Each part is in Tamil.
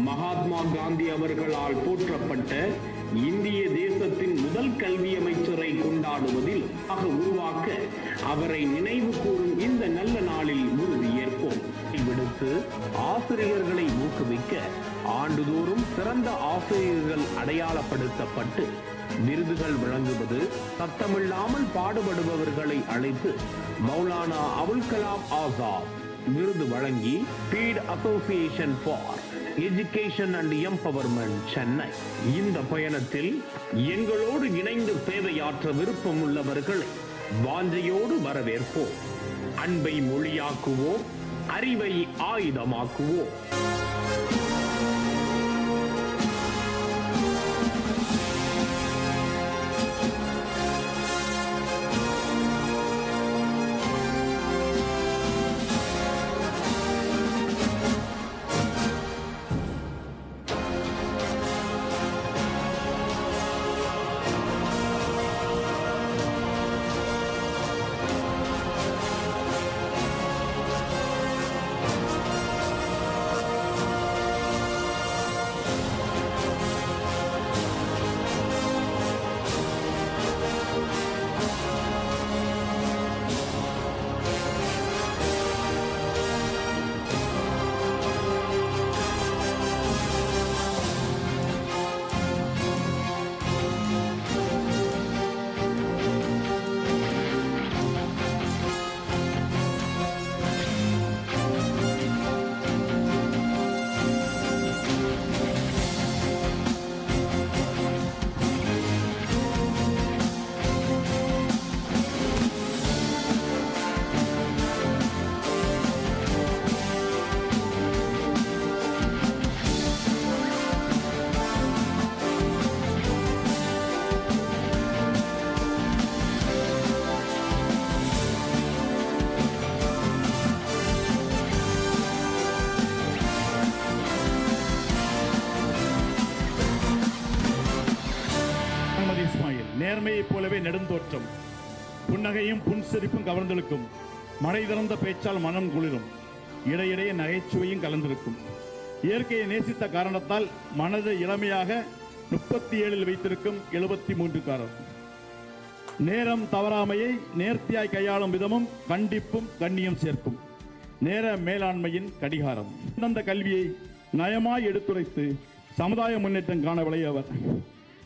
மகாத்மா காந்தி அவர்களால் போற்றப்பட்ட இந்திய தேசத்தின் முதல் கல்வி அமைச்சரை கொண்டாடுவதில் உருவாக்க அவரை நினைவு கூறும் இந்த நல்ல நாளில் உறுதியேற்போம். விடுத்து ஆசிரியர்களை ஊக்குவிக்க ஆண்டுதோறும் சிறந்த ஆசிரியர்கள் அடையாளப்படுத்தப்பட்டு விருதுகள் வழங்குவது, சத்தமில்லாமல் பாடுபடுபவர்களை அழைத்து மௌலானா அபுல் கலாம் ஆசாத் விருது வழங்கி beat association for education and empowerment Chennai. இந்த பயணத்தில் எங்களோடு இணைந்து சேவையாற்ற விருப்பம் உள்ளவர்களை வாஞ்சையோடு வரவேற்போம். அன்பை மொழியாக்குவோம், அறிவை ஆயுதமாக்குவோம். நேர்மையைப் போலவே நெடுந்தோற்றம், புன்னகையும் புன்சிரிப்பும் கவர்ந்தெழுக்கும், மழை திறந்த பேச்சால் மனம் குளிரும், இடையிடையே நகைச்சுவையும் கலந்திருக்கும். இயற்கையை நேசித்த காரணத்தால் மனதை இளமையாக 37 வைத்திருக்கும் 73காரர். நேரம் தவறாமையை நேர்த்தியாய் கையாளும் விதமும் கண்டிப்பும் கண்ணியம் சேர்க்கும் நேர மேலாண்மையின் கடிகாரம். அந்த கல்வியை நயமாய் எடுத்துரைத்து சமுதாய முன்னேற்றம் காண விளையவர்.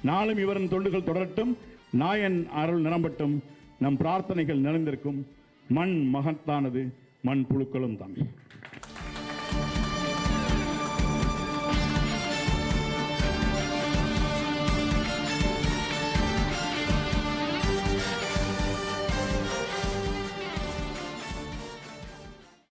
நாளும் இவரின் தொண்டுகள் தொடரட்டும், நாயன் அருள் நிரம்பட்டும், நம் பிரார்த்தனைகள் நிறைந்திருக்கும். மண் மகத்தானது, மண் புழுக்களும் தான்.